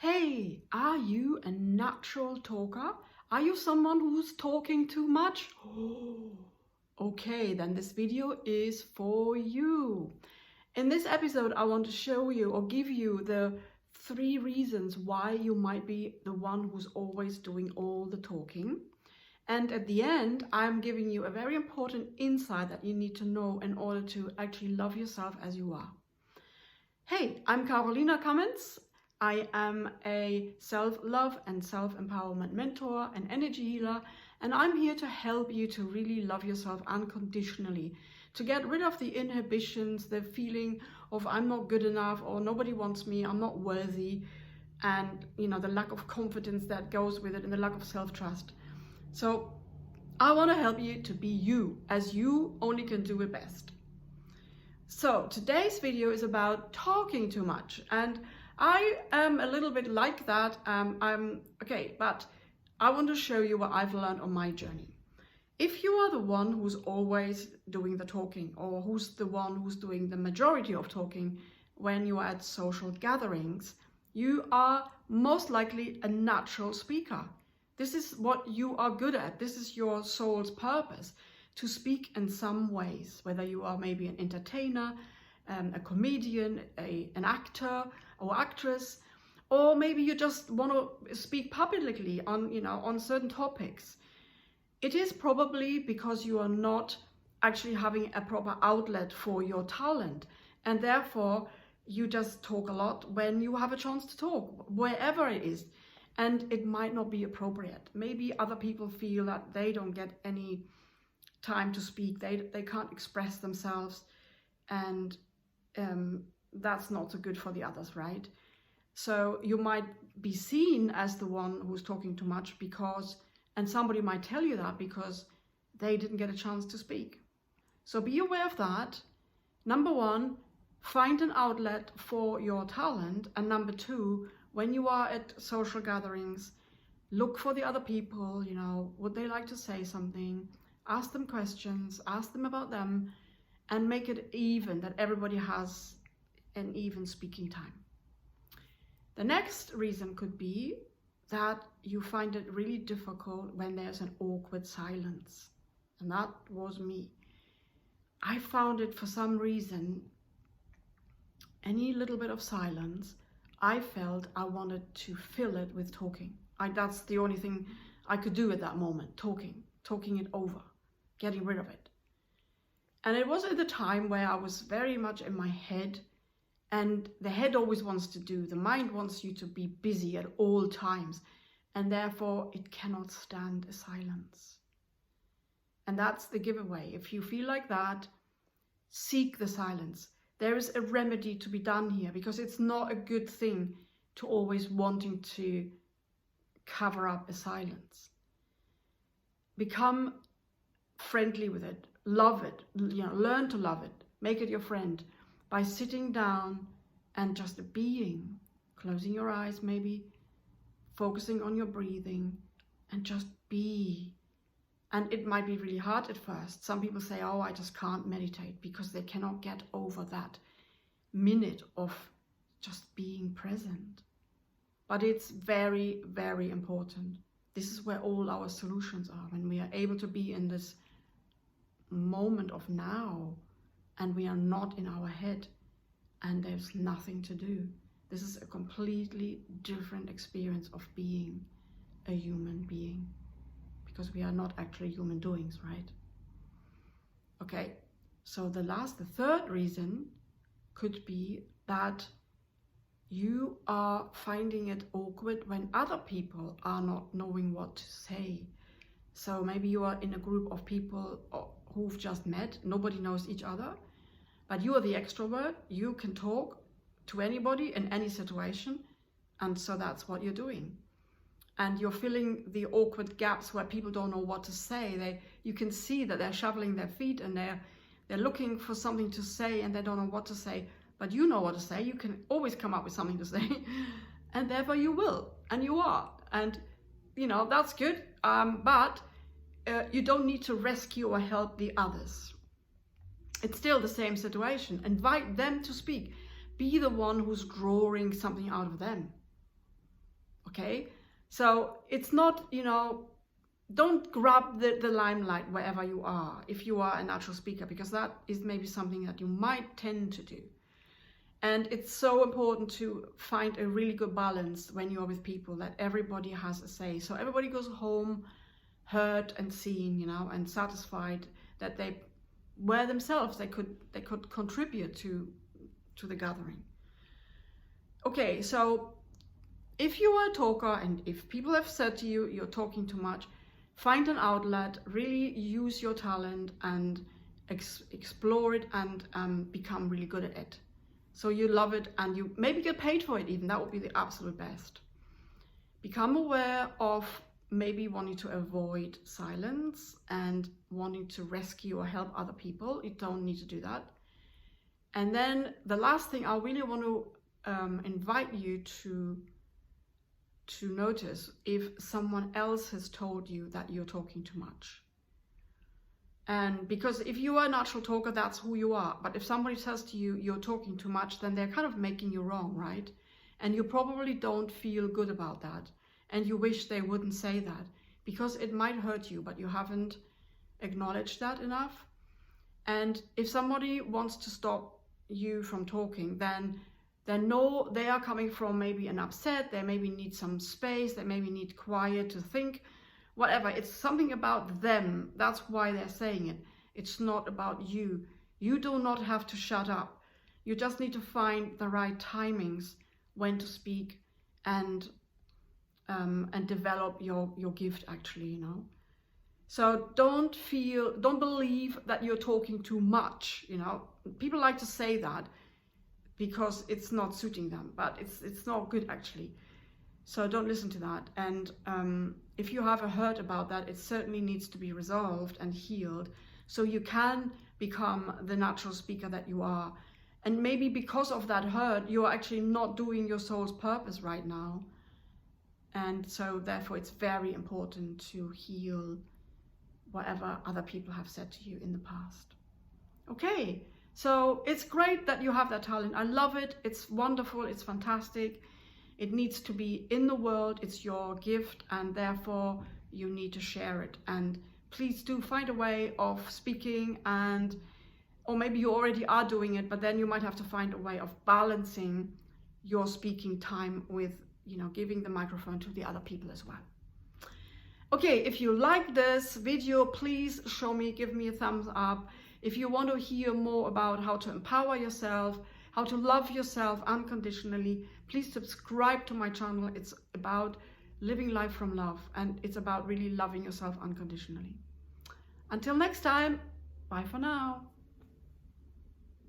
Hey, are you a natural talker? Are you someone who's talking too much? Okay, then this video is for you. In this episode, I want to show you or give you the 3 reasons why you might be the one who's always doing all the talking. And at the end, I'm giving you a very important insight that you need to know in order to actually love yourself as you are. Hey, I'm Cummins. I am a self-love and self-empowerment mentor and energy healer, and I'm here to help you to really love yourself unconditionally, to get rid of the inhibitions, the feeling of I'm not good enough or nobody wants me, I'm not worthy, and the lack of confidence that goes with it and the lack of self-trust. So I want to help you to be you, as you only can do it best. So today's video is about talking too much, and I am a little bit like that. But I want to show you what I've learned on my journey. If you are the one who's always doing the talking, or who's the one who's doing the majority of talking when you are at social gatherings, you are most likely a natural speaker. This is what you are good at. This is your soul's purpose, to speak in some ways, whether you are maybe an entertainer, a comedian, an actor or actress, or maybe you just want to speak publicly on certain topics. It is probably because you are not actually having a proper outlet for your talent, and therefore you just talk a lot when you have a chance to talk, wherever it is. And it might not be appropriate. Maybe other people feel that they don't get any time to speak, they can't express themselves, and that's not so good for the others, right? So you might be seen as the one who's talking too much and somebody might tell you that because they didn't get a chance to speak. So be aware of that. Number 1, find an outlet for your talent, and number 2, when you are at social gatherings, look for the other people, would they like to say something? Ask them questions, ask them about them, and make it even, that everybody has an even speaking time. The next reason could be that you find it really difficult when there's an awkward silence. And that was me. I found it, for some reason, any little bit of silence, I felt I wanted to fill it with talking. That's the only thing I could do at that moment, talking it over, getting rid of it. And it was at the time where I was very much in my head, and the head always wants to do, the mind wants you to be busy at all times, and therefore it cannot stand a silence. And that's the giveaway. If you feel like that, seek the silence. There is a remedy to be done here, because it's not a good thing to always wanting to cover up a silence. Become friendly with it, love it, learn to love it, make it your friend by sitting down and just being, closing your eyes maybe, focusing on your breathing, and just be. And it might be really hard at first. Some people say, oh, I just can't meditate, because they cannot get over that minute of just being present. But it's very, very important. This is where all our solutions are, when we are able to be in this moment of now, and we are not in our head, and there's nothing to do. This is a completely different experience of being a human being, because we are not actually human doings, right? Okay, so the third reason could be that you are finding it awkward when other people are not knowing what to say. So maybe you are in a group of people who've just met, nobody knows each other, but you are the extrovert, you can talk to anybody in any situation, and so that's what you're doing. And you're filling the awkward gaps where people don't know what to say. You can see that they're shuffling their feet, and they're looking for something to say, and they don't know what to say. But you know what to say. You can always come up with something to say, and therefore you will, and you are. And that's good. But you don't need to rescue or help the others. It's still the same situation. Invite them to speak. Be the one who's drawing something out of them. okay? So it's not, you know, don't grab the limelight wherever you are, if you are a natural speaker, because that is maybe something that you might tend to do. And it's so important to find a really good balance when you're with people, that everybody has a say. So everybody goes home heard and seen, you know, and satisfied that they were themselves, they could contribute to the gathering. Okay, so if you are a talker and if people have said to you you're talking too much, find an outlet, really use your talent and explore it and become really good at it. So you love it and you maybe get paid for it even. That would be the absolute best. Become aware of maybe wanting to avoid silence and wanting to rescue or help other people. You don't need to do that. And then the last thing I really want to invite you to notice if someone else has told you that you're talking too much. And because if you are a natural talker, that's who you are. But if somebody says to you, you're talking too much, then they're kind of making you wrong, right? And you probably don't feel good about that. And you wish they wouldn't say that because it might hurt you, but you haven't acknowledged that enough. And if somebody wants to stop you from talking, then they know they are coming from maybe an upset, they maybe need some space, they maybe need quiet to think, whatever. It's something about them. That's why they're saying it. It's not about you. You do not have to shut up. You just need to find the right timings when to speak and develop your gift, actually, you know. So don't believe that you're talking too much, you know. People like to say that because it's not suiting them, but it's not good, actually. So don't listen to that. And if you have a hurt about that, it certainly needs to be resolved and healed so you can become the natural speaker that you are. And maybe because of that hurt, you're actually not doing your soul's purpose right now. And so therefore it's very important to heal whatever other people have said to you in the past. Okay, so it's great that you have that talent. I love it. It's wonderful. It's fantastic. It needs to be in the world. It's your gift, and therefore you need to share it. And please do find a way of speaking, or maybe you already are doing it, but then you might have to find a way of balancing your speaking time with, you know, giving the microphone to the other people as well. Okay, if you like this video, please show me, give me a thumbs up. If you want to hear more about how to empower yourself, how to love yourself unconditionally, please subscribe to my channel. It's about living life from love, and it's about really loving yourself unconditionally. Until next time, bye for now.